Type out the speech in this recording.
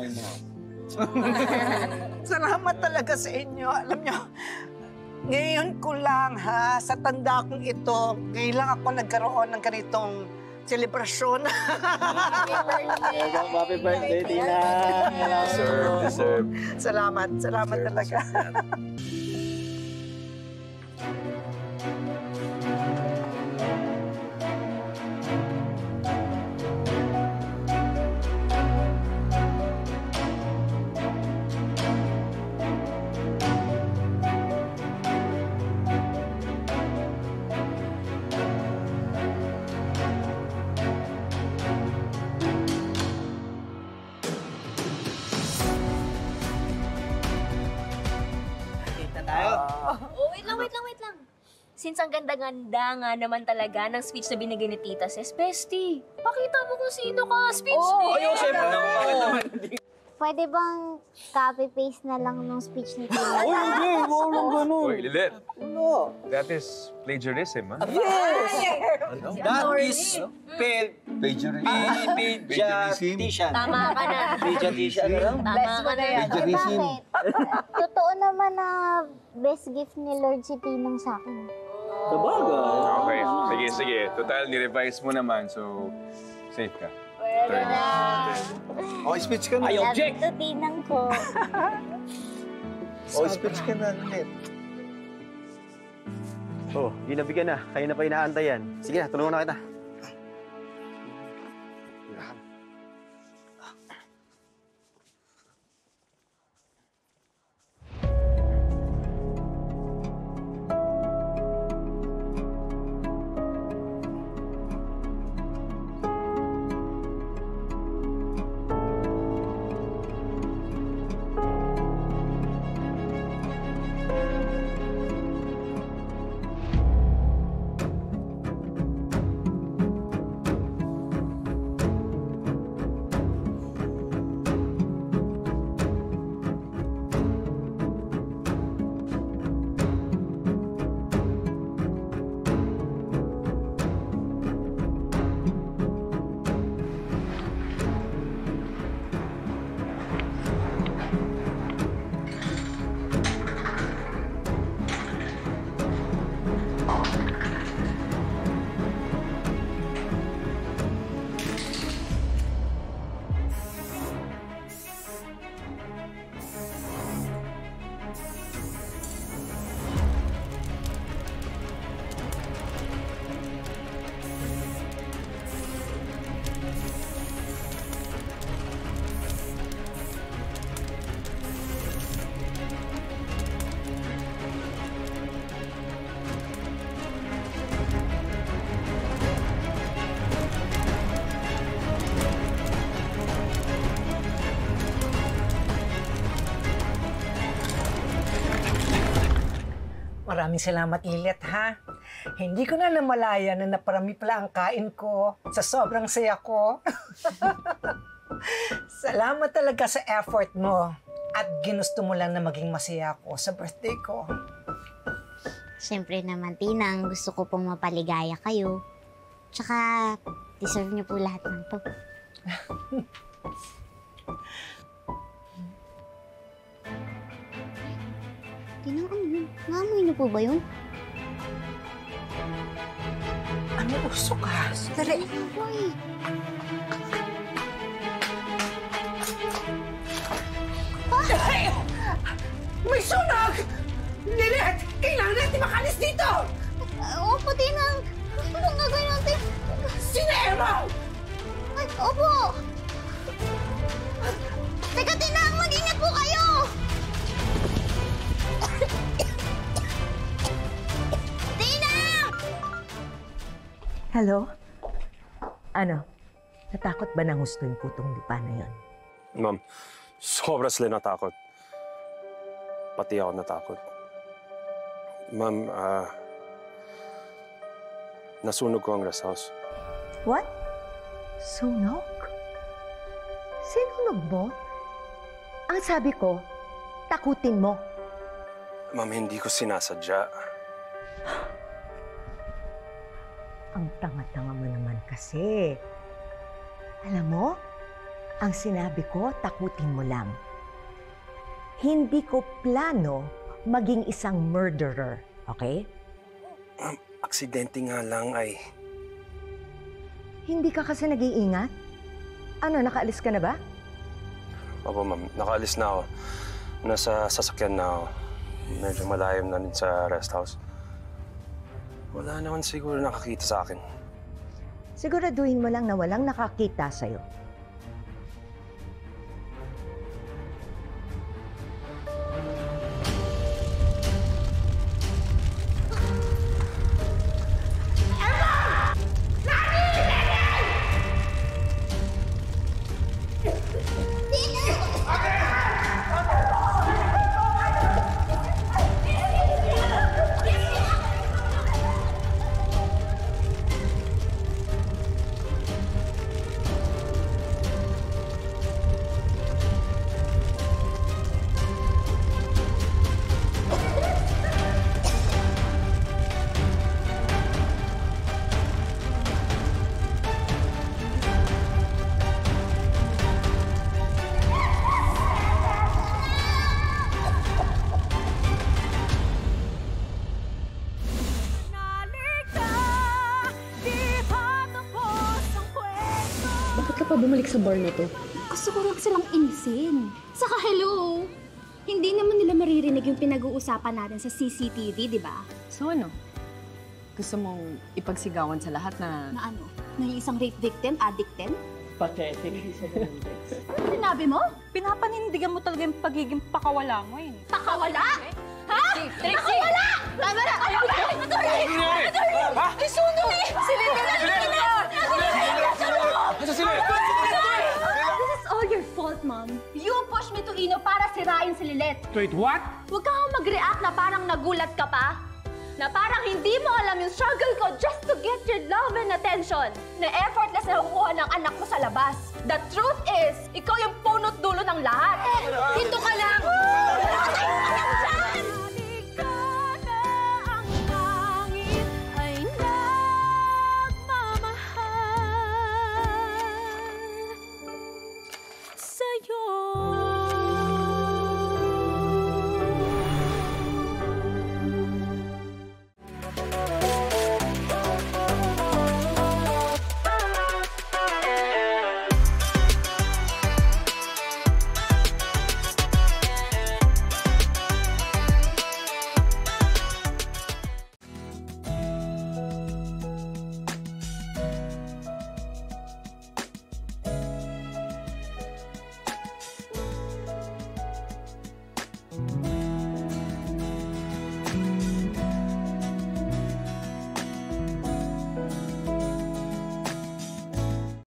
my mom. Salamat talaga sa inyo. Alam nyo, ngayon ko lang sa tanda kong ito, ngayon lang ako nagkaroon ng ganitong selebrasyon. Happy birthday, Tina! Deserve. Salamat talaga. Wait lang. Since ang ganda-ganda nga naman talaga ng speech na binigay ni Tita Ses, Bestie, pakita mo kung sino ka. Speech din. Ayun, syempre naman. Pwede bang copy-paste na lang nung speech ni Tina? Hindi! Walang ganun! Uy, Lilet. No! That is plagiarism, ha? Yes! That is Plagiarism. Plagiarism. Tama ka na. Plagiarism. Tama ka na yan. Eh bakit? Totoo naman na best gift ni Lord si Tinang sa akin. Sabagay. Okay, sige. Total, ni-revise mo naman, so safe ka. Pwede na. O, speech ka na. I Love object! to Tinang ko. O, speech ka na, Lilet. Oh, ginabigyan na. Kayo na pa inaantay yan. Sige na, tulungan na kita. Maraming salamat, Lilet, ha? Hindi ko na namalaya na naparami pala ang kain ko sa sobrang saya ko. Salamat talaga sa effort mo at ginusto mo lang na maging masaya ako sa birthday ko. Siyempre naman, Tinang, gusto ko pong mapaligaya kayo. Tsaka, deserve niyo po lahat ng to. Tinang, ano yun? Naamoy niyo po ba yun? Ano uso ka? Sandali. Ano po eh? Ay! May sunog! Lilet! Kailangan natin makalis dito! Opo, Tinang. Anong gagawin natin? Sinero mo! Ay, opo! Teka, Tinang! Mag-ingat po kayo! Tinang! Hello? Ano? Natakot ba nang hustuin ko itong lupa na yon? Ma'am, sobra sila natakot. Pati ako natakot. Ma'am, nasunog ko ang rest house. What? Sunog? Sinunog mo? Ang sabi ko, takutin mo. Ma'am, hindi ko sinasadya. Ang tanga-tanga mo naman kasi. Alam mo, Ang sinabi ko, takutin mo lang. Hindi ko plano maging isang murderer, okay? Aksidente nga lang ay... Hindi ka kasi nag-iingat? Ano, nakaalis ka na ba? Opo, ma'am. Nakaalis na ako. Nasa sasakyan na ako. Medyo malayo na rin sa rest house. Wala naman siguro nakakita sa akin. Siguraduhin mo lang na walang nakakita sa'yo. Bakit ka pa bumalik sa bar na to? Gusto ko lang silang inisin. Saka hello! Hindi naman nila maririnig yung pinag-uusapan natin sa CCTV, di ba? So ano? Gusto mong ipagsigawan sa lahat na... Na ano? Na yung isang rape victim, addict din? Pathetic. Ano sinabi mo? Pinapanindigan mo talaga yung pagiging pakawala mo eh. Pakawala? Ha? Pakawala! Tama na! Ay, sundo eh! Silipin na! Asa sila? This is all your fault, Mom. You pushed me to Ino para sirain si Lilet. Wait, what? Huwag kang mag-react na parang nagulat ka pa. Na parang hindi mo alam yung struggle ko just to get your love and attention. Na effortless na kukuha ng anak mo sa labas. The truth is, ikaw yung punot dulo ng lahat. Dito ka lang!